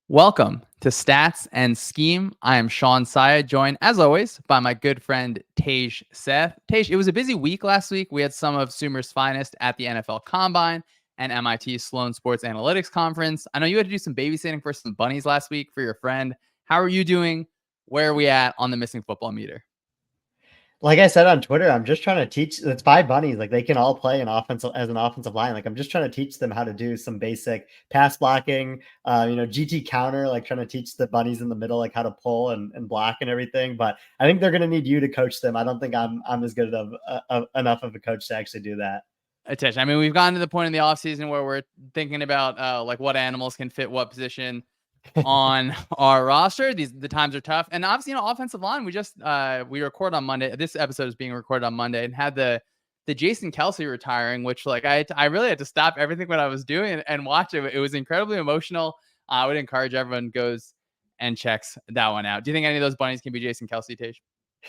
Welcome to Stats and Scheme. I am Shawn Syed, joined as always by my good friend Seth. Tej, it was a busy week last week. We had some of Sumer's finest at the NFL Combine and MIT Sloan Sports Analytics Conference. I know you had to do some babysitting for some bunnies last week for your friend. How are you doing? Where are we at on the missing football meter? Like I said on Twitter, I'm just trying to teach. It's 5 bunnies. Like they can all play an offensive line. Like I'm just trying to teach them how to do some basic pass blocking. GT counter. Like trying to teach the bunnies in the middle like how to pull and block and everything. But I think they're going to need you to coach them. I don't think I'm as good of enough of a coach to actually do that. Attention. I mean, we've gotten to the point in the offseason where we're thinking about like what animals can fit what position on our roster. The times are tough, and obviously, offensive line. We record on Monday. This episode is being recorded on Monday, and had the Jason Kelsey retiring, which like I really had to stop everything what I was doing and watch it. It was incredibly emotional. I would encourage everyone goes and checks that one out. Do you think any of those bunnies can be Jason Kelsey, Tage?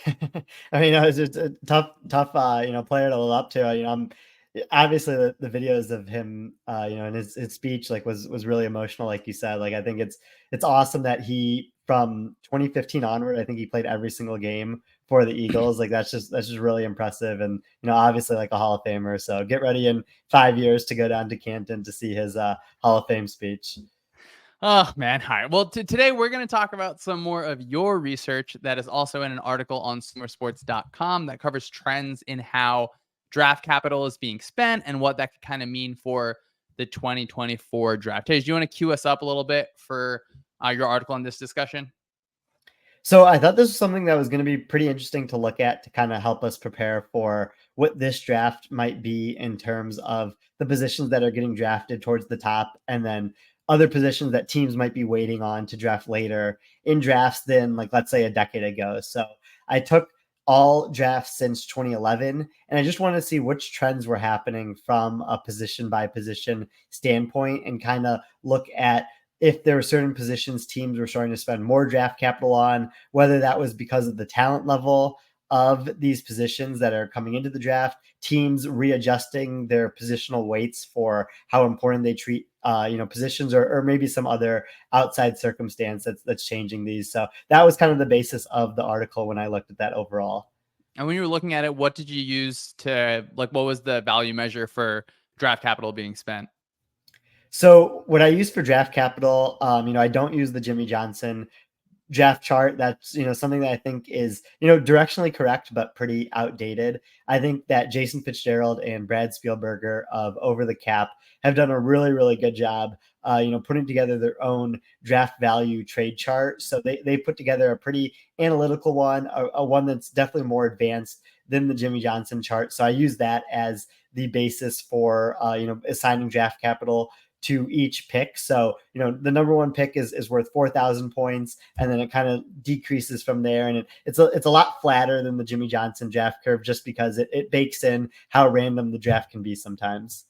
I mean, it's just a tough, player to live up to. I'm obviously the videos of him, and his speech like was really emotional, like you said. Like I think it's awesome that he from 2015 onward, I think he played every single game for the Eagles. Like that's just really impressive, and obviously like a Hall of Famer. So get ready in 5 years to go down to Canton to see his Hall of Fame speech. Oh, man. All right. Well, today we're going to talk about some more of your research that is also in an article on sumersports.com that covers trends in how draft capital is being spent and what that could kind of mean for the 2024 draft. Tej, do you want to cue us up a little bit for your article in this discussion? So I thought this was something that was going to be pretty interesting to look at to kind of help us prepare for what this draft might be in terms of the positions that are getting drafted towards the top, and then other positions that teams might be waiting on to draft later in drafts than, like, let's say a decade ago. So I took all drafts since 2011, and I just wanted to see which trends were happening from a position by position standpoint and kind of look at if there were certain positions teams were starting to spend more draft capital on, whether that was because of the talent level of these positions that are coming into the draft, teams readjusting their positional weights for how important they treat positions, or maybe some other outside circumstance that's changing these. So that was kind of the basis of the article when I looked at that overall. And when you were looking at it, what did you use to, like, what was the value measure for draft capital being spent? So what I use for draft capital, I don't use the Jimmy Johnson draft chart. That's something that I think is directionally correct but pretty outdated. I think that Jason Fitzgerald and Brad Spielberger of Over the Cap have done a really good job putting together their own draft value trade chart. So they put together a pretty analytical one, a one that's definitely more advanced than the Jimmy Johnson chart. So I use that as the basis for assigning draft capital to each pick. So, the number one pick is worth 4,000 points, and then it kind of decreases from there. And it's a lot flatter than the Jimmy Johnson draft curve, just because it bakes in how random the draft can be sometimes.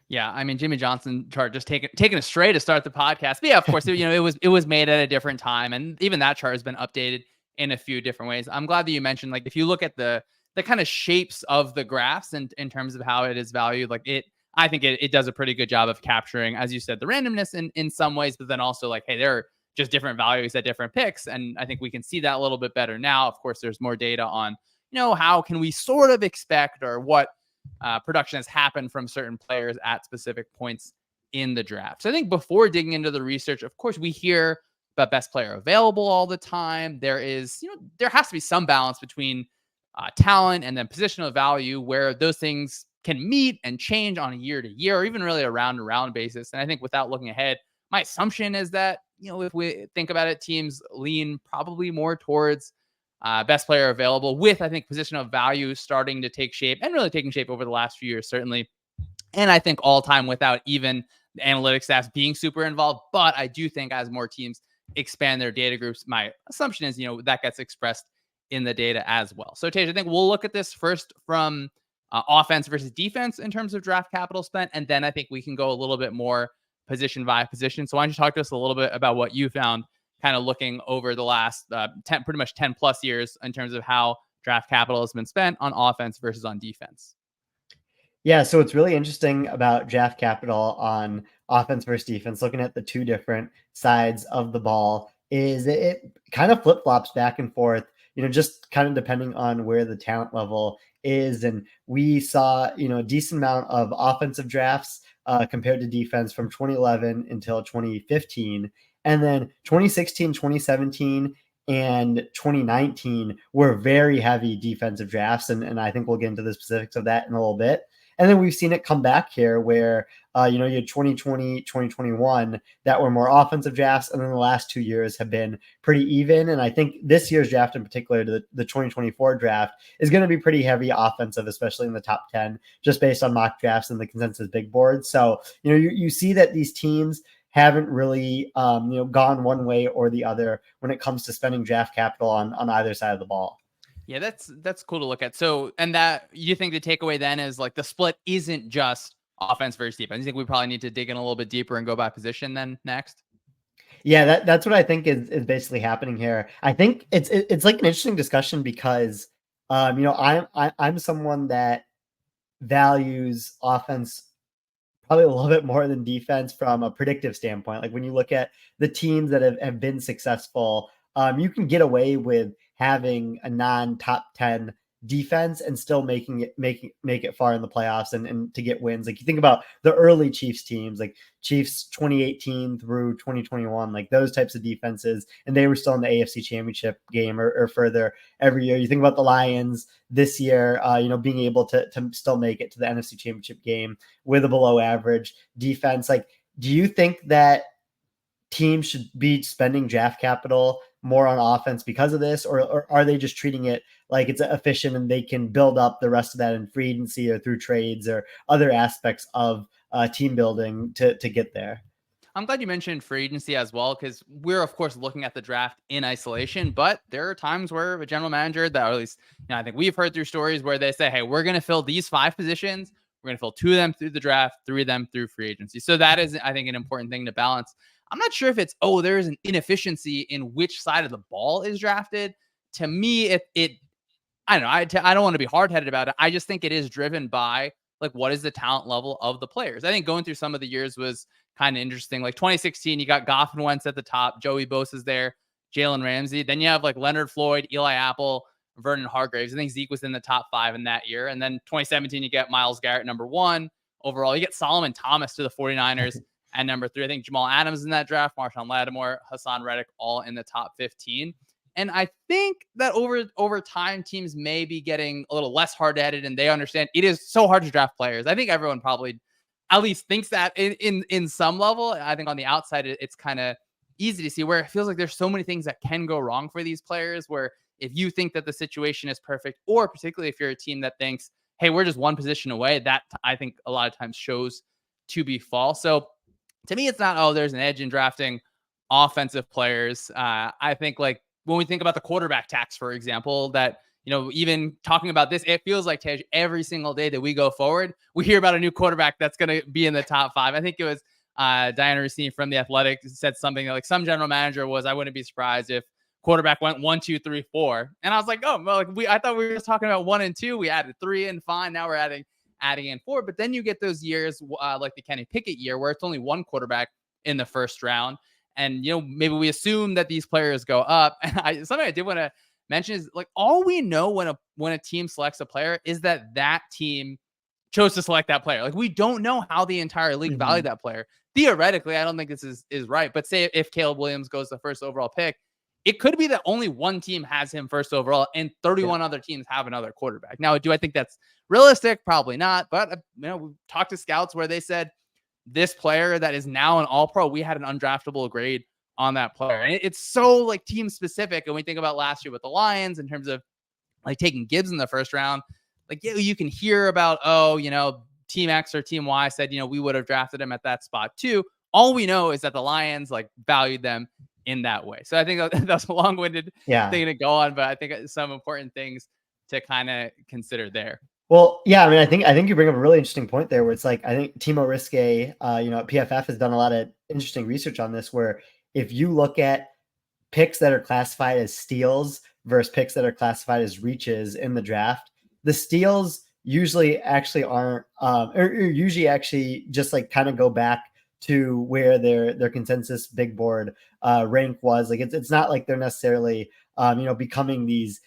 Yeah, I mean, Jimmy Johnson chart just taking a stray to start the podcast. But yeah, of course, it was made at a different time, and even that chart has been updated in a few different ways. I'm glad that you mentioned, like, if you look at the kind of shapes of the graphs and in terms of how it is valued, like I think it does a pretty good job of capturing, as you said, the randomness in some ways, but then also like, hey, there are just different values at different picks, and I think we can see that a little bit better now. Of course, there's more data on how can we sort of expect, or what production has happened from certain players at specific points in the draft. So I think before digging into the research, of course, we hear about best player available all the time. There is, there has to be some balance between talent and then positional value, where those things can meet and change on a year to year, or even really a round to round basis. And I think without looking ahead, my assumption is that, if we think about it, teams lean probably more towards best player available, with, I think, position of value starting to take shape, and really taking shape over the last few years, certainly. And I think all time without even the analytics stats being super involved. But I do think as more teams expand their data groups, my assumption is, that gets expressed in the data as well. So, Tej, I think we'll look at this first from offense versus defense in terms of draft capital spent. And then I think we can go a little bit more position by position. So why don't you talk to us a little bit about what you found kind of looking over the last pretty much 10 plus years in terms of how draft capital has been spent on offense versus on defense? Yeah, so what's really interesting about draft capital on offense versus defense, looking at the two different sides of the ball, is it kind of flip flops back and forth, just kind of depending on where the talent level is. And we saw, a decent amount of offensive drafts compared to defense from 2011 until 2015. And then 2016, 2017, and 2019 were very heavy defensive drafts. And I think we'll get into the specifics of that in a little bit. And then we've seen it come back here where, you had 2020, 2021 that were more offensive drafts. And then the last 2 years have been pretty even. And I think this year's draft in particular, the 2024 draft, is going to be pretty heavy offensive, especially in the top 10, just based on mock drafts and the consensus big board. So, you see that these teams haven't really, gone one way or the other when it comes to spending draft capital on either side of the ball. Yeah, that's cool to look at. So, and that you think the takeaway then is like the split isn't just offense versus defense. You think we probably need to dig in a little bit deeper and go by position then next? Yeah, that's what I think is basically happening here. I think it's like an interesting discussion because, I'm someone that values offense probably a little bit more than defense from a predictive standpoint. Like when you look at the teams that have been successful, you can get away with having a non-top 10 defense and still make it far in the playoffs and to get wins. Like you think about the early Chiefs teams, like Chiefs 2018 through 2021, like those types of defenses, and they were still in the AFC Championship game or further every year. You think about the Lions this year, being able to still make it to the NFC Championship game with a below average defense. Like, do you think that teams should be spending draft capital more on offense because of this, or are they just treating it like it's efficient and they can build up the rest of that in free agency or through trades or other aspects of team building to get there? I'm glad you mentioned free agency as well, because we're of course looking at the draft in isolation, but there are times where a general manager that, or at least, I think we've heard through stories where they say, hey, we're going to fill these 5 positions. We're going to fill 2 of them through the draft, 3 of them through free agency. So that is, I think, an important thing to balance. I'm not sure if it's, there's an inefficiency in which side of the ball is drafted. To me, I don't know. I don't want to be hard headed about it. I just think it is driven by like what is the talent level of the players. I think going through some of the years was kind of interesting. Like 2016, you got Goff and Wentz at the top. Joey Bosa's there. Jalen Ramsey. Then you have like Leonard Floyd, Eli Apple, Vernon Hargraves. I think Zeke was in the top 5 in that year. And then 2017, you get Myles Garrett number 1 overall. You get Solomon Thomas to the 49ers at number 3. I think Jamal Adams in that draft, Marshawn Lattimore, Hassan Reddick, all in the top 15. And I think that over time, teams may be getting a little less hard-headed, and they understand it is so hard to draft players. I think everyone probably at least thinks that in some level. I think on the outside, it's kind of easy to see where it feels like there's so many things that can go wrong for these players, where if you think that the situation is perfect, or particularly if you're a team that thinks, hey, we're just one position away, that I think a lot of times shows to be false. So to me, it's not, there's an edge in drafting offensive players. I think like when we think about the quarterback tax, for example, that, even talking about this, it feels like, Tej, every single day that we go forward, we hear about a new quarterback that's going to be in the top 5. I think it was Diana Rossini from The Athletic said something like some general manager I wouldn't be surprised if quarterback went 1, 2, 3, 4. And I was like, I thought we were just talking about 1 and 2. We added 3 and fine. Now we're adding in 4. But then you get those years like the Kenny Pickett year where it's only 1 quarterback in the first round. And, maybe we assume that these players go up. And something I did want to mention is like all we know when a team selects a player is that team chose to select that player. Like we don't know how the entire league valued that player. Theoretically, I don't think this is right. But say if Caleb Williams goes the first overall pick, it could be that only 1 team has him first overall and 31 other teams have another quarterback. Now, do I think that's realistic? Probably not. But, we talked to scouts where they said this player that is now an all-pro, we had an undraftable grade on that player. And it's so like team specific. And we think about last year with the Lions in terms of like taking Gibbs in the first round. Like, you can hear about, team X or team Y said, we would have drafted him at that spot too. All we know is that the Lions like valued them in that way. So I think that's a long-winded thing to go on, but I think some important things to kind of consider there. Well, yeah, I mean, I think you bring up a really interesting point there where it's like, I think Timo Riske, at PFF has done a lot of interesting research on this, where if you look at picks that are classified as steals versus picks that are classified as reaches in the draft, the steals usually actually aren't, or usually actually just like kind of go back to where their consensus big board rank was. Like it's not like they're necessarily becoming these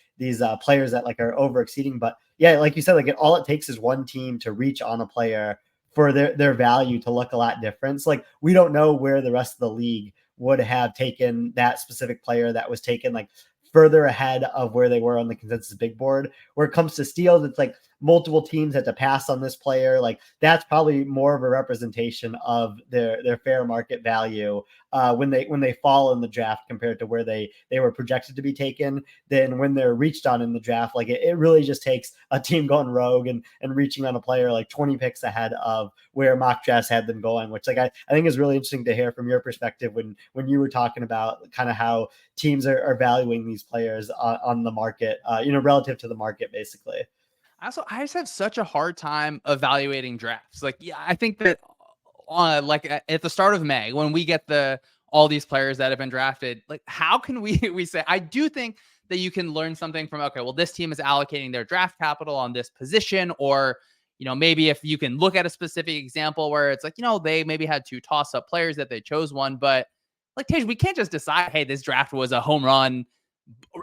players that like are over exceeding, but yeah, like you said, like all it takes is one team to reach on a player for their value to look a lot different. So like we don't know where the rest of the league would have taken that specific player that was taken like further ahead of where they were on the consensus big board. Where it comes to steals, it's like multiple teams had to pass on this player. Like that's probably more of a representation of their fair market value when they fall in the draft compared to where they were projected to be taken than when they're reached on in the draft. Like it really just takes a team going rogue and reaching on a player like 20 picks ahead of where mock drafts had them going, which like I think is really interesting to hear from your perspective when you were talking about kind of how teams are valuing these players on the market, relative to the market, basically. I just have such a hard time evaluating drafts. Like, yeah, I think that at the start of May, when we get all these players that have been drafted, like how can we say, I do think that you can learn something from, okay, well, this team is allocating their draft capital on this position, or, maybe if you can look at a specific example where it's like, they maybe had two toss-up players that they chose one, but like, Tej, we can't just decide, hey, this draft was a home run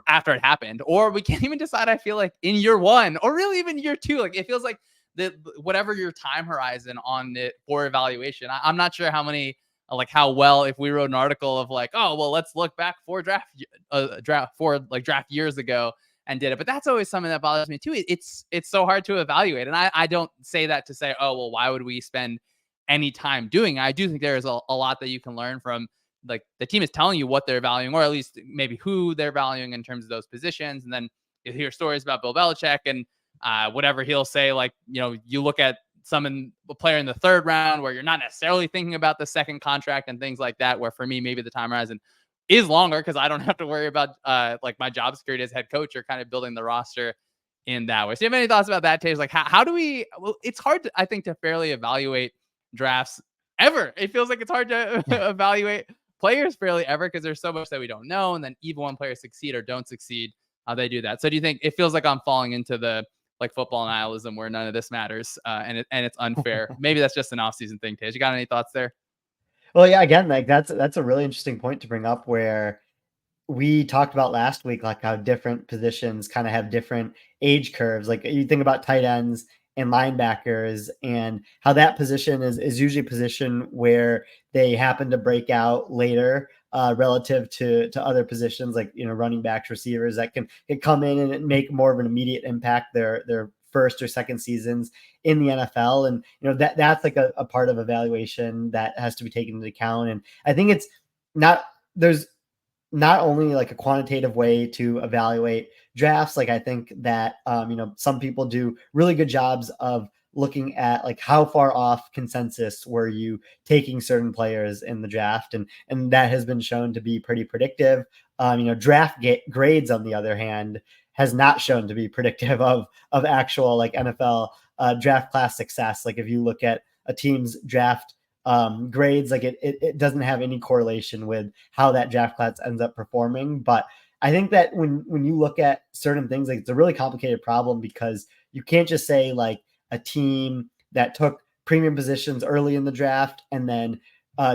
after it happened, or we can't even decide, I feel like, in year one or really even year two. Like it feels like whatever your time horizon on it for evaluation, I'm not sure how many how well, if we wrote an article of like, oh well, let's look back for draft years ago and did it. But that's always something that bothers me too. It's so hard to evaluate, and I don't say that to say, oh well, why would we spend any time doing it? I do think there is a lot that you can learn from, like, the team is telling you what they're valuing, or at least maybe who they're valuing in terms of those positions. And then you hear stories about Bill Belichick and whatever he'll say, like, you look at a player in the third round where you're not necessarily thinking about the second contract and things like that, where for me, maybe the time horizon is longer because I don't have to worry about like my job security as head coach or kind of building the roster in that way. So you have any thoughts about that, Tage? Like how do we, well, it's hard I think to fairly evaluate drafts ever. It feels like it's hard to evaluate players fairly ever because there's so much that we don't know. And then even when players succeed or don't succeed, they do that. So do you think it feels like I'm falling into the like football nihilism where none of this matters and it's unfair? Maybe that's just an offseason thing, Tage. You got any thoughts there? Well, yeah, again, like that's a really interesting point to bring up where we talked about last week, like how different positions kind of have different age curves. Like you think about tight ends and linebackers and how that position is usually a position where they happen to break out later relative to other positions like, running backs, receivers that can come in and make more of an immediate impact their first or second seasons in the NFL. And, that's like a part of evaluation that has to be taken into account. And I think there's not only like a quantitative way to evaluate drafts. Like I think that, some people do really good jobs of looking at like how far off consensus were you taking certain players in the draft. And that has been shown to be pretty predictive. Draft grades, on the other hand, has not shown to be predictive of actual like NFL draft class success. Like if you look at a team's draft grades, like it doesn't have any correlation with how that draft class ends up performing. But I think that when you look at certain things, like it's a really complicated problem because you can't just say like a team that took premium positions early in the draft and then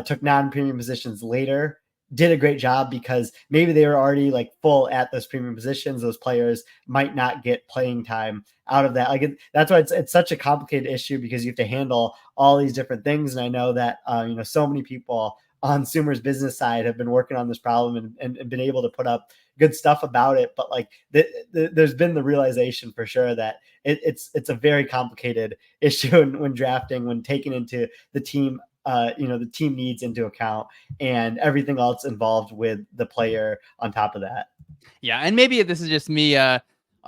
took non-premium positions later did a great job, because maybe they were already like full at those premium positions. Those players might not get playing time out of that. Like that's why it's such a complicated issue, because you have to handle all these different things. And I know that, so many people on Sumer's business side have been working on this problem and been able to put up good stuff about it. But like there's been the realization for sure that it's a very complicated issue when drafting, when taking into the team, the team needs into account and everything else involved with the player on top of that. Yeah, and maybe this is just me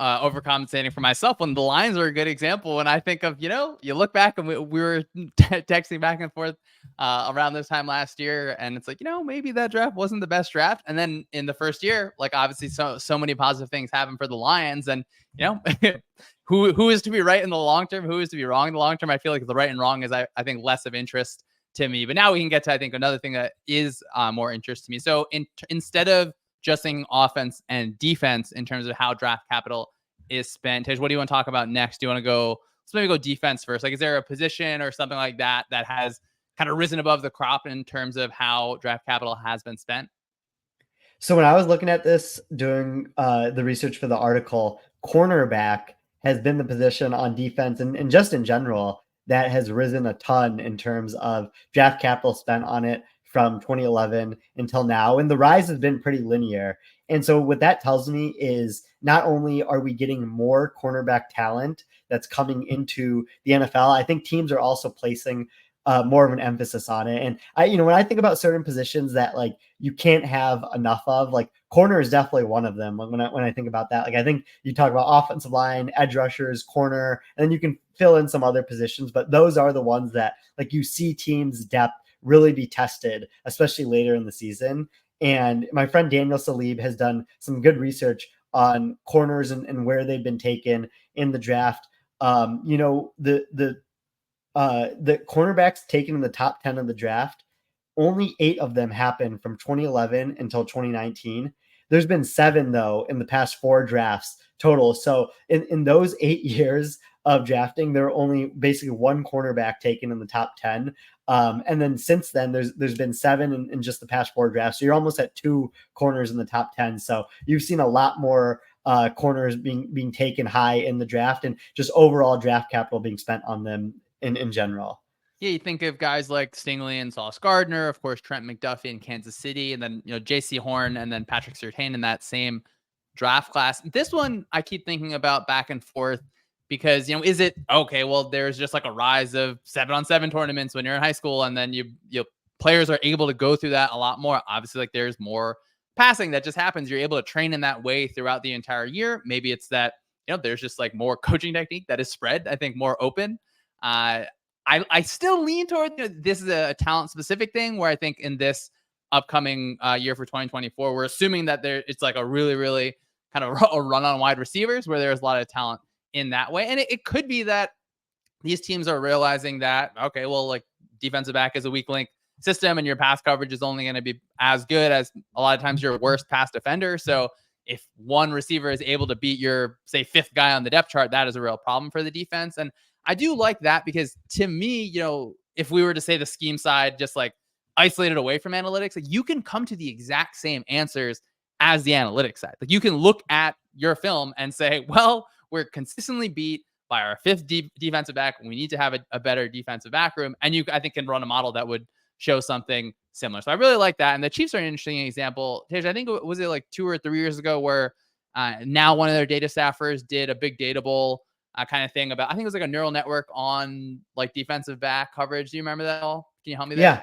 overcompensating for myself. When the Lions are a good example, when I think of, you look back and we were texting back and forth around this time last year, and it's like, maybe that draft wasn't the best draft. And then in the first year, like obviously so many positive things happen for the Lions, and who is to be right in the long term, who is to be wrong in the long term. I feel like the right and wrong is I think less of interest to me. But now we can get to, I think, another thing that is more interest to me. So instead of adjusting offense and defense in terms of how draft capital is spent, Tej, what do you want to talk about next? Do you want to go let's maybe go defense first. Like, is there a position or something like that that has kind of risen above the crop in terms of how draft capital has been spent? So when I was looking at this, doing the research for the article, cornerback has been the position on defense and just in general that has risen a ton in terms of draft capital spent on it from 2011 until now. And the rise has been pretty linear. And so what that tells me is not only are we getting more cornerback talent that's coming into the NFL, I think teams are also placing more of an emphasis on it. And when I think about certain positions that like you can't have enough of, like corner is definitely one of them. When I think about that, like I think you talk about offensive line, edge rushers, corner, and then you can fill in some other positions, but those are the ones that like you see teams' depth really be tested, especially later in the season. And my friend Daniel Salib has done some good research on corners and where they've been taken in the draft. The cornerbacks taken in the top 10 of the draft, only 8 of them happened from 2011 until 2019. There's been 7 though in the past 4 drafts total. So in those 8 years of drafting, there are only basically 1 cornerback taken in the top 10. And then since then, there's been 7 in just the past 4 drafts. So you're almost at 2 corners in the top 10. So you've seen a lot more corners being taken high in the draft, and just overall draft capital being spent on them in general. Yeah, you think of guys like Stingley and Sauce Gardner, of course, Trent McDuffie in Kansas City, and then, J.C. Horn and then Patrick Surtain in that same draft class. This one I keep thinking about back and forth because, is it okay? Well, there's just like a rise of 7-on-7 tournaments when you're in high school, and then you players are able to go through that a lot more. Obviously, like there's more passing that just happens. You're able to train in that way throughout the entire year. Maybe it's that, there's just like more coaching technique that is spread, I think, more open. I still lean toward this is a talent specific thing where I think in this upcoming year for 2024, we're assuming that it's like a really, really kind of a run on wide receivers where there's a lot of talent in that way. And it could be that these teams are realizing that, okay, well, like defensive back is a weak link system and your pass coverage is only going to be as good as a lot of times your worst pass defender. So if one receiver is able to beat your, say, 5th guy on the depth chart, that is a real problem for the defense. And I do like that because to me, if we were to say the scheme side, just like isolated away from analytics, like you can come to the exact same answers as the analytics side. Like you can look at your film and say, well, we're consistently beat by our 5th defensive back. We need to have a better defensive back room. And you, I think, can run a model that would show something similar. So I really like that. And the Chiefs are an interesting example. Tej, I think, was it like 2 or 3 years ago where now one of their data staffers did a big data bowl kind of thing about, I think it was like a neural network on like defensive back coverage. Do you remember that at all? Can you help me there?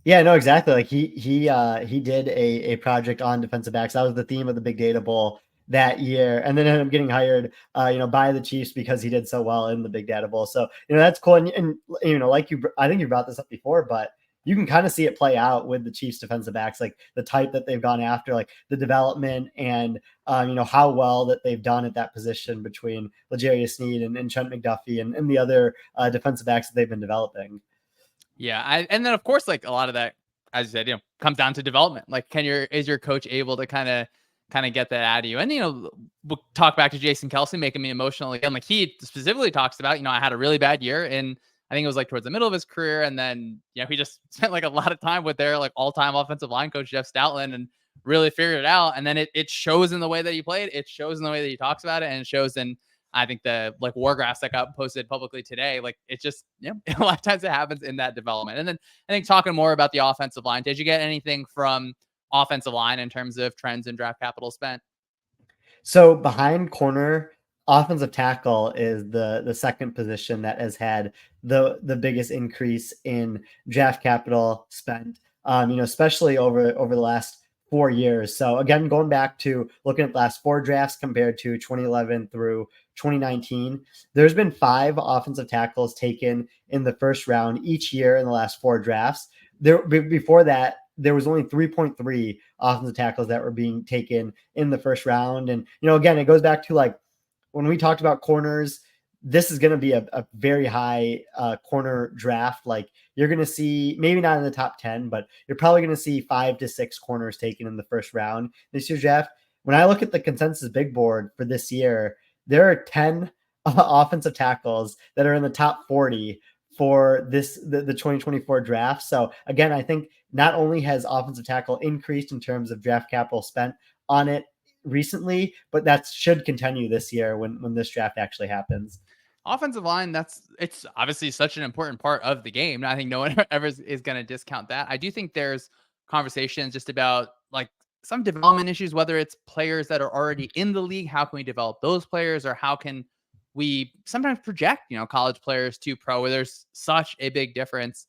Yeah, no, exactly. Like he did a project on defensive backs. That was the theme of the Big Data Bowl that year, and then ended up getting hired, by the Chiefs because he did so well in the Big Data Bowl. So that's cool. And like I think you brought this up before, but you can kind of see it play out with the Chiefs defensive backs, like the type that they've gone after, like the development and, how well that they've done at that position between L'Jarius Sneed and Trent McDuffie and the other defensive backs that they've been developing. Yeah. And then of course, like a lot of that, as you said, comes down to development. Like is your coach able to kind of get that out of you? And, we'll talk back to Jason Kelce making me emotional again. Like he specifically talks about, I had a really bad year and I think it was like towards the middle of his career. And then, he just spent like a lot of time with their like all-time offensive line coach, Jeff Stoutland, and really figured it out. And then it shows in the way that he played. It shows in the way that he talks about it. And it shows in, I think, the like war graphs that got posted publicly today. Like it just, a lot of times it happens in that development. And then I think talking more about the offensive line, did you get anything from offensive line in terms of trends in draft capital spent? So behind corner, offensive tackle is the second position that has had the biggest increase in draft capital spent, especially over the last 4 years. So again, going back to looking at the last 4 drafts compared to 2011 through 2019, there's been 5 offensive tackles taken in the first round each year in the last 4 drafts. Before that, there was only 3.3 offensive tackles that were being taken in the first round. And, again, it goes back to like when we talked about corners, this is going to be a very high corner draft. Like you're going to see, maybe not in the top 10, but you're probably going to see 5 to 6 corners taken in the first round this year's draft. When I look at the consensus big board for this year, there are 10 offensive tackles that are in the top 40 for the 2024 draft. So again, I think not only has offensive tackle increased in terms of draft capital spent on it recently, but that should continue this year when this draft actually happens. Offensive line, it's obviously such an important part of the game. I think no one ever is going to discount that. I do think there's conversations just about like some development issues, whether it's players that are already in the league, how can we develop those players, or how can we sometimes project, college players to pro, where there's such a big difference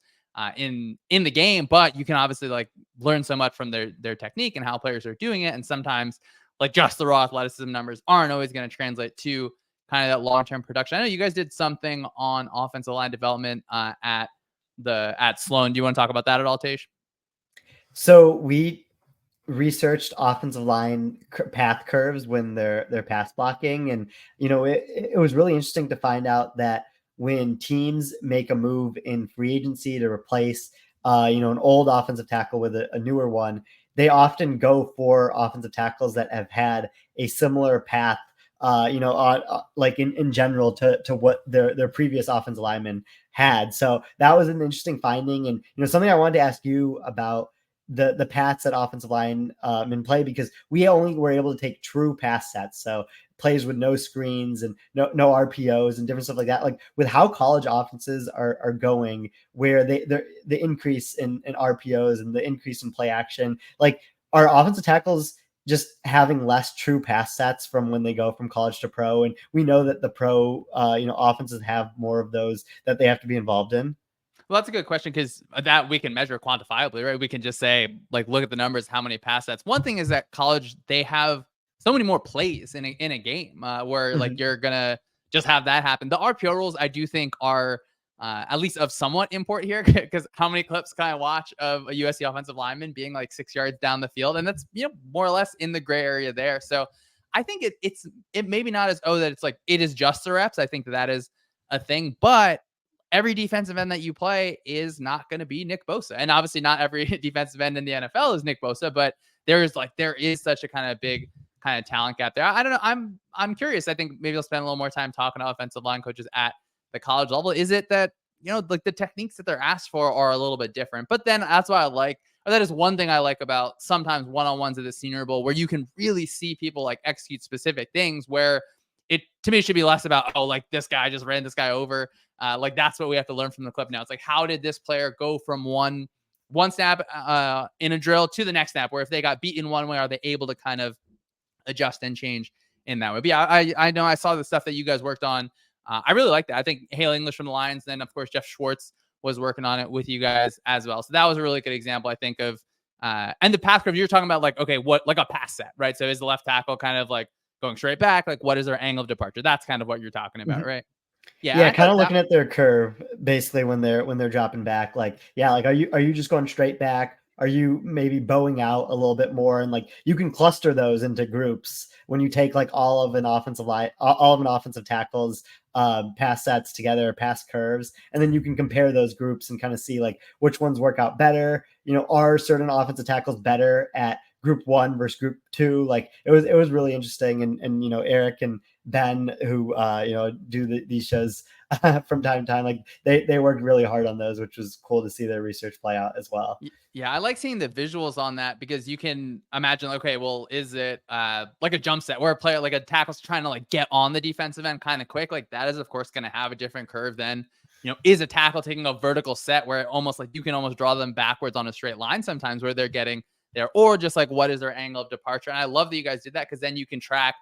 in the game, but you can obviously like learn so much from their technique and how players are doing it, and sometimes like just the raw athleticism numbers aren't always going to translate to kind of that long-term production. I know you guys did something on offensive line development at Sloan. Do you want to talk about that at all, Tej? So we researched offensive line path curves when they're pass blocking, and it was really interesting to find out that when teams make a move in free agency to replace an old offensive tackle with a newer one, they often go for offensive tackles that have had a similar path like in general to what their previous offensive lineman had. So that was an interesting finding, and something I wanted to ask you about the paths that offensive line in play, because we only were able to take true pass sets, so plays with no screens and no RPOs and different stuff like that. Like with how college offenses are going, where the increase in RPOs and the increase in play action, like are offensive tackles just having less true pass sets from when they go from college to pro? And we know that the pro offenses have more of those that they have to be involved in. Well, that's a good question, because that we can measure quantifiably, right? We can just say, like, look at the numbers, how many pass sets. One thing is that college, they have so many more plays in a game where like you're gonna just have that happen. The RPO rules, I do think, are at least of somewhat import here, because how many clips can I watch of a USC offensive lineman being like 6 yards down the field, and that's more or less in the gray area there. So I think it maybe not as that it's like it is just the reps. I think that is a thing, but every defensive end that you play is not going to be Nick Bosa. And obviously not every defensive end in the NFL is Nick Bosa, but there is such a kind of big kind of talent gap there. I don't know. I'm curious. I think maybe I'll spend a little more time talking to offensive line coaches at the college level. Is it that, like the techniques that they're asked for are a little bit different? But then that's why that is one thing I like about sometimes one-on-ones at the Senior Bowl, where you can really see people like execute specific things, where it to me should be less about, like this guy just ran this guy over. Like that's what we have to learn from the clip now. It's like, how did this player go from one snap in a drill to the next snap, where if they got beaten one way, are they able to kind of adjust and change in that way? But yeah, I know I saw the stuff that you guys worked on. I really like that. I think Hale English from the Lions, then of course Jeff Schwartz was working on it with you guys as well. So that was a really good example, I think, of and the pass curve you're talking about, like, okay, what, like a pass set, right? So is the left tackle kind of like going straight back? Like what is their angle of departure? That's kind of what you're talking about, right? Yeah, kind of looking at their curve basically when they're dropping back. Like, yeah, like are you just going straight back? Are you maybe bowing out a little bit more? And like you can cluster those into groups when you take like all of an offensive tackle's pass sets together, pass curves, and then you can compare those groups and kind of see like which ones work out better. Are certain offensive tackles better at group one versus group two? Like it was really interesting. And Eric and Ben, who do these shows from time to time, like they worked really hard on those, which was cool to see their research play out as well. Yeah, I like seeing the visuals on that, because you can imagine, okay, well, is it like a jump set where a player, like a tackle's trying to like get on the defensive end kind of quick? Like that is of course going to have a different curve than, is a tackle taking a vertical set where almost like you can almost draw them backwards on a straight line sometimes, where they're getting there, or just like what is their angle of departure? And I love that you guys did that, because then you can track,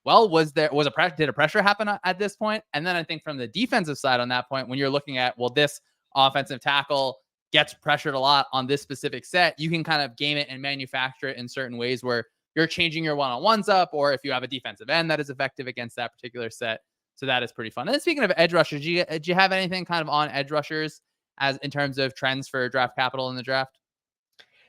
well, did a pressure happen at this point? And then I think from the defensive side on that point, when you're looking at, well, this offensive tackle gets pressured a lot on this specific set, you can kind of game it and manufacture it in certain ways where you're changing your one-on-ones up, or if you have a defensive end that is effective against that particular set. So that is pretty fun. And then speaking of edge rushers, do you have anything kind of on edge rushers as in terms of trends for draft capital in the draft?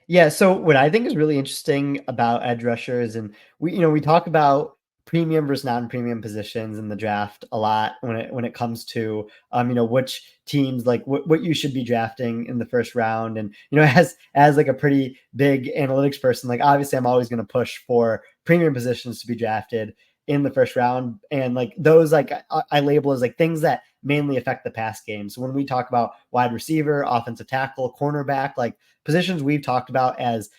Yeah, so what I think is really interesting about edge rushers, and we talk about premium versus non-premium positions in the draft a lot when it comes to which teams, like what you should be drafting in the first round. And as like a pretty big analytics person, like obviously I'm always going to push for premium positions to be drafted. in the first round. And like those, like I label as like things that mainly affect the pass game. So when we talk about wide receiver, offensive tackle, cornerback, like positions we've talked about as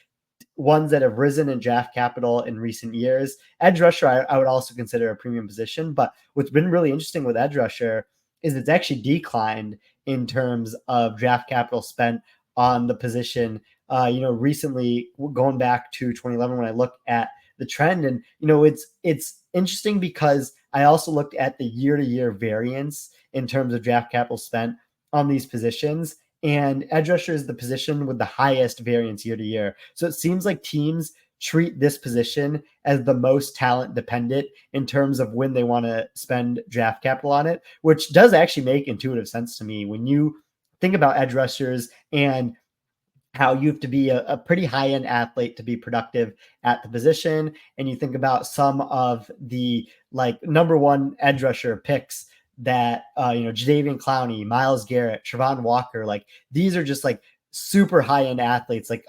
ones that have risen in draft capital in recent years. Edge rusher, I would also consider a premium position. But what's been really interesting with edge rusher is it's actually declined in terms of draft capital spent on the position. Recently going back to 2011, when I look at the trend, and it's interesting because I also looked at the year-to-year variance in terms of draft capital spent on these positions. And edge rusher is the position with the highest variance year to year. So it seems like teams treat this position as the most talent dependent in terms of when they want to spend draft capital on it, which does actually make intuitive sense to me. When you think about edge rushers and how you have to be a pretty high-end athlete to be productive at the position, and you think about some of the like number one edge rusher picks that Jadeveon Clowney, Myles Garrett, Travon Walker, like these are just like super high-end athletes, like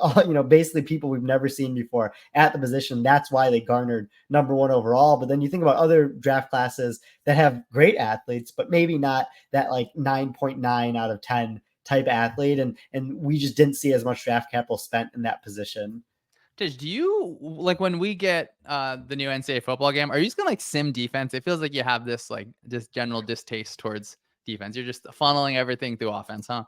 basically people we've never seen before at the position. That's why they garnered number one overall. But then you think about other draft classes that have great athletes, but maybe not that like 9.9 out of 10 type athlete, and we just didn't see as much draft capital spent in that position. Tish, do you like when we get the new NCAA football game? Are you just gonna like sim defense? It feels like you have this like just general distaste towards defense. You're just funneling everything through offense, huh?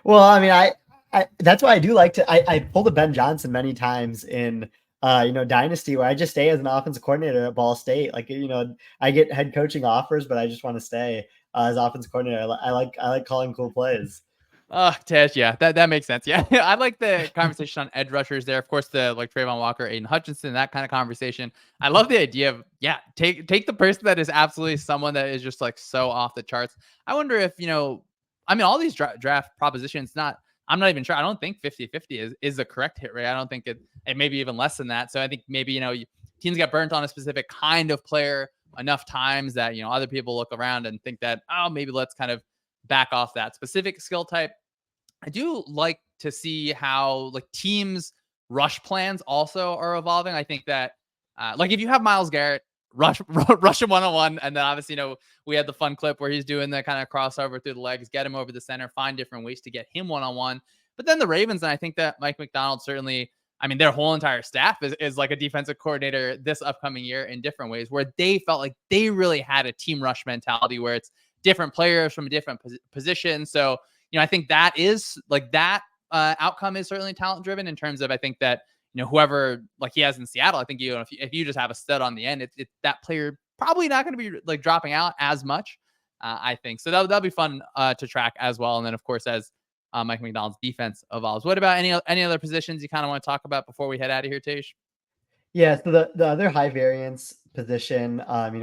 Well, I mean, I that's why I do like to. I pulled a Ben Johnson many times in Dynasty, where I just stay as an offensive coordinator at Ball State. Like I get head coaching offers, but I just want to stay as offensive coordinator. I like calling cool plays. Tish, yeah, that makes sense. Yeah, I like the conversation on edge rushers there. Of course, the like Trayvon Walker, Aiden Hutchinson, that kind of conversation. I love the idea of take the person that is absolutely someone that is just like so off the charts. I wonder if I mean, all these draft propositions. I'm not even sure. I don't think 50-50 is the correct hit rate. I don't think it may be even less than that. So I think maybe teams get burnt on a specific kind of player enough times that other people look around and think that maybe let's kind of back off that specific skill type. I do like to see how like teams rush plans also are evolving. I think that like if you have Myles Garrett rush him 1-on-1, and then obviously we had the fun clip where he's doing the kind of crossover through the legs, get him over the center, find different ways to get him 1-on-1. But then the Ravens, and I think that Mike McDonald certainly, I mean, their whole entire staff is like a defensive coordinator this upcoming year in different ways, where they felt like they really had a team rush mentality where it's different players from different positions. So I think that is like that outcome is certainly talent driven in terms of, I think that, whoever like he has in Seattle, I think, if you just have a stud on the end, it's that player probably not going to be like dropping out as much. I think so. That'll be fun to track as well. And then of course, as Mike McDonald's defense evolves. What about any other positions you kind of want to talk about before we head out of here, Tish? Yeah, so the other high variance position,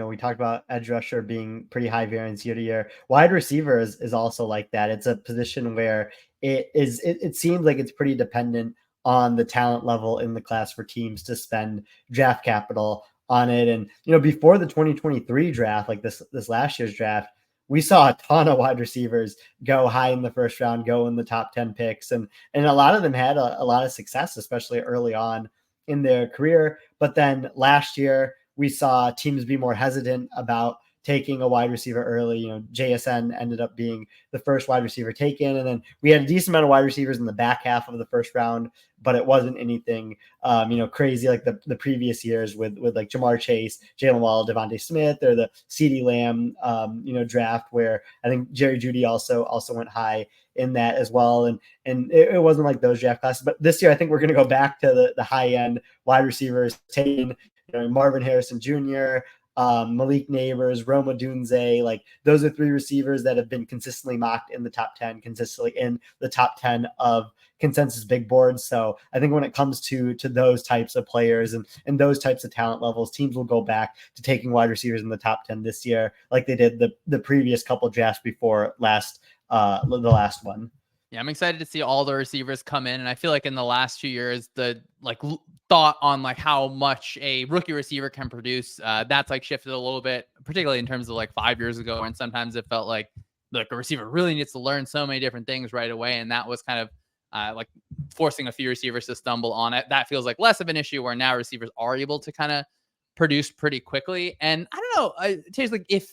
we talked about edge rusher being pretty high variance year to year. Wide receiver is also like that. It's a position where it seems like it's pretty dependent on the talent level in the class for teams to spend draft capital on it. And before the 2023 draft, like this last year's draft, we saw a ton of wide receivers go high in the first round, go in the top 10 picks, and a lot of them had a lot of success, especially early on in their career. But then last year we saw teams be more hesitant about taking a wide receiver early. JSN ended up being the first wide receiver taken, and then we had a decent amount of wide receivers in the back half of the first round, but it wasn't anything crazy like the previous years with like Jamar Chase, Jalen Wall, Devontae Smith, or the CeeDee Lamb draft, where I think Jerry Jeudy also went high in that as well. And it wasn't like those draft classes. But this year, I think we're going to go back to the high end wide receivers taken, Marvin Harrison Jr., Malik Neighbors, Roma Dunze. Like those are three receivers that have been consistently mocked in the top 10, consistently in the top 10 of consensus big boards. So I think when it comes to those types of players and those types of talent levels, teams will go back to taking wide receivers in the top 10 this year, like they did the previous couple drafts before the last one. Yeah, I'm excited to see all the receivers come in. And I feel like in the last few years, the thought on like how much a rookie receiver can produce, that's like shifted a little bit, particularly in terms of like 5 years ago. And sometimes it felt like a receiver really needs to learn so many different things right away. And that was kind of like forcing a few receivers to stumble on it. That feels like less of an issue, where now receivers are able to kind of produced pretty quickly. And I don't know, it tastes like if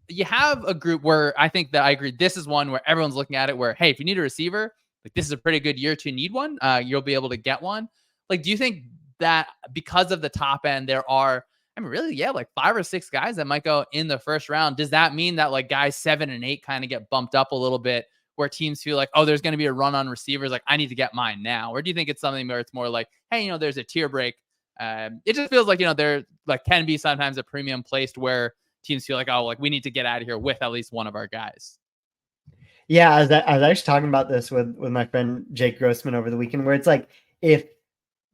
you have a group where I think that I agree, this is one where everyone's looking at it where, hey, if you need a receiver, like this is a pretty good year to need one. You'll be able to get one. Like, do you think that because of the top end, there are, I mean, really, yeah, like 5 or 6 guys that might go in the first round? Does that mean that like guys 7 and 8 kind of get bumped up a little bit where teams feel like, oh, there's going to be a run on receivers, like I need to get mine now? Or do you think it's something where it's more like, hey, there's a tier break? It just feels like, there like can be sometimes a premium placed where teams feel like, oh, like we need to get out of here with at least one of our guys. Yeah, I was actually talking about this with my friend Jake Grossman over the weekend, where it's like, if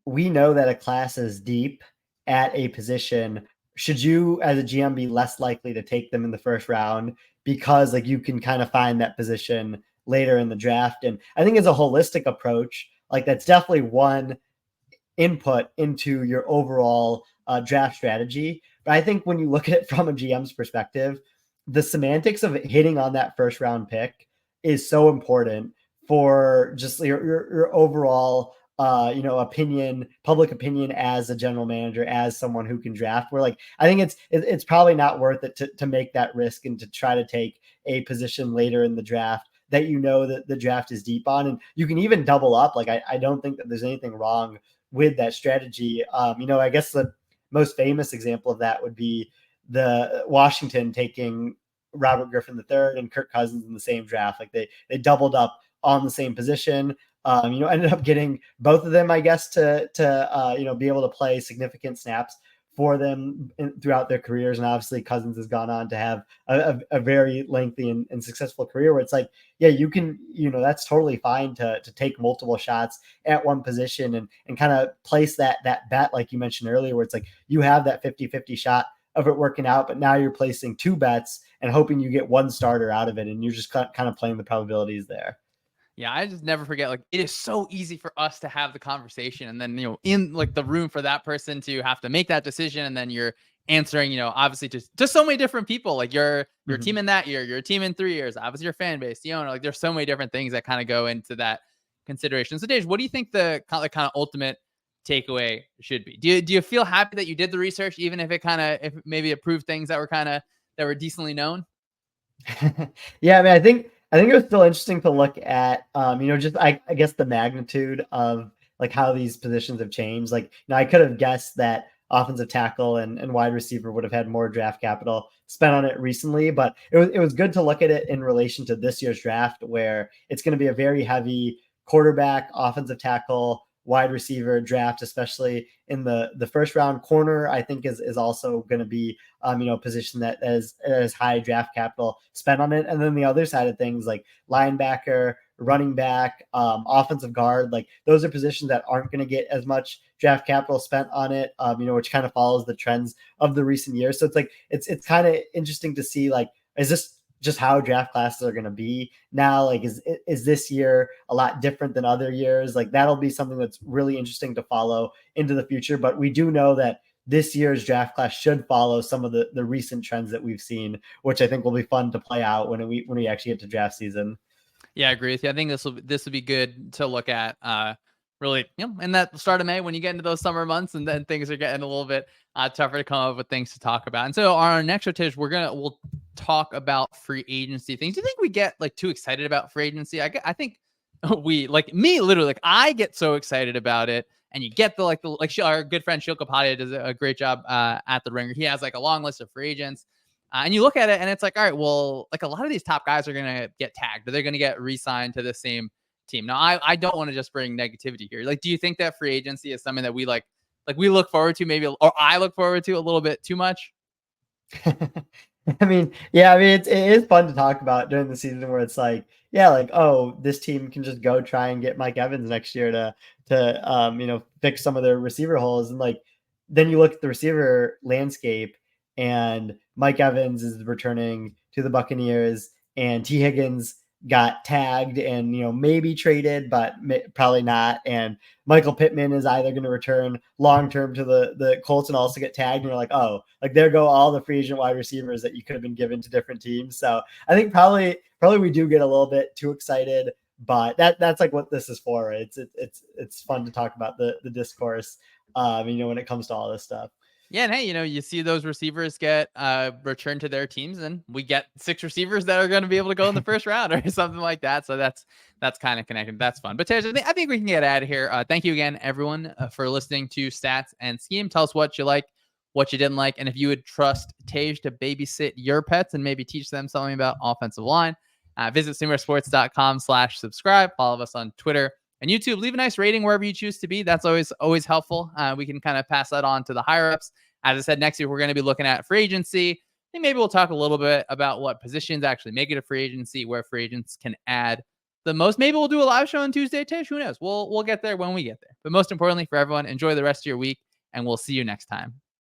we know that a class is deep at a position, should you as a GM be less likely to take them in the first round because like you can kind of find that position later in the draft? And I think as a holistic approach, like that's definitely one input into your overall draft strategy. But I think when you look at it from a GM's perspective, the semantics of hitting on that first round pick is so important for just your overall opinion, public opinion as a general manager, as someone who can draft. Where like I think it's probably not worth it to make that risk and to try to take a position later in the draft that that the draft is deep on. And you can even double up. Like I don't think that there's anything wrong with that strategy. I guess the most famous example of that would be the Washington taking Robert Griffin III and Kirk Cousins in the same draft. Like they doubled up on the same position. Ended up getting both of them, I guess, to be able to play significant snaps for them throughout their careers. And obviously Cousins has gone on to have a very lengthy and successful career where it's like, yeah, you can, that's totally fine to take multiple shots at one position and kind of place that bet, like you mentioned earlier, where it's like you have that 50-50 shot of it working out, but now you're placing 2 bets and hoping you get one starter out of it. And you're just kind of playing the probabilities there. Yeah, I just never forget, like, it is so easy for us to have the conversation and then, in like the room for that person to have to make that decision. And then you're answering, obviously just so many different people, like your team in that year, your team in 3 years, obviously your fan base, like there's so many different things that kind of go into that consideration. So Dave, what do you think the kind of ultimate takeaway should be? Do you feel happy that you did the research, even if if maybe it proved things that were decently known? Yeah, I mean, I think it was still interesting to look at, just I guess the magnitude of like how these positions have changed. Like, I could have guessed that offensive tackle and wide receiver would have had more draft capital spent on it recently, but it was good to look at it in relation to this year's draft, where it's going to be a very heavy quarterback, offensive tackle, wide receiver draft, especially in the first round. Corner, I think, is also going to be a position that has high draft capital spent on it. And then the other side of things, like linebacker, running back, offensive guard, like those are positions that aren't going to get as much draft capital spent on it, which kind of follows the trends of the recent years. So it's like it's kind of interesting to see, like, is this just how draft classes are going to be now? Like, is this year a lot different than other years? Like, that'll be something that's really interesting to follow into the future. But we do know that this year's draft class should follow some of the recent trends that we've seen, which I think will be fun to play out when we actually get to draft season. Yeah, I agree with you. I think this will be good to look at. Really, in that start of May when you get into those summer months, and then things are getting a little bit tougher to come up with things to talk about. And so on our next rotation, we'll talk about free agency things. Do you think we get like too excited about free agency? I think we, like me, literally, like I get so excited about it. And you get our good friend Shil Kapadia does a great job at the Ringer. He has like a long list of free agents. And you look at it and it's like, all right, well, like a lot of these top guys are going to get tagged, or they're going to get re-signed to the same team. Now, I don't want to just bring negativity here. Like, do you think that free agency is something that we we look forward to maybe, or I look forward to a little bit too much? I mean, it is fun to talk about during the season where it's like, yeah, like, oh, this team can just go try and get Mike Evans next year to fix some of their receiver holes. And like, then you look at the receiver landscape and Mike Evans is returning to the Buccaneers and T. Higgins got tagged and, maybe traded, but probably not. And Michael Pittman is either going to return long-term to the Colts and also get tagged. And you're like, oh, like there go all the free agent wide receivers that you could have been given to different teams. So I think probably we do get a little bit too excited, but that's like what this is for. Right? It's fun to talk about the discourse, when it comes to all this stuff. Yeah, and hey, you see those receivers get returned to their teams, and we get 6 receivers that are going to be able to go in the first round or something like that. So that's kind of connected. That's fun. But Tej, I think we can get out of here. Thank you again, everyone, for listening to Stats and Scheme. Tell us what you like, what you didn't like, and if you would trust Tej to babysit your pets and maybe teach them something about offensive line. Visit SwimmerSports.com/subscribe. Follow us on Twitter and YouTube. Leave a nice rating wherever you choose to be. That's always helpful. We can kind of pass that on to the higher ups. As I said, next year we're going to be looking at free agency. I think maybe we'll talk a little bit about what positions actually make it a free agency, where free agents can add the most. Maybe we'll do a live show on Tuesday, Tish. Who knows? We'll get there when we get there. But most importantly for everyone, enjoy the rest of your week, and we'll see you next time.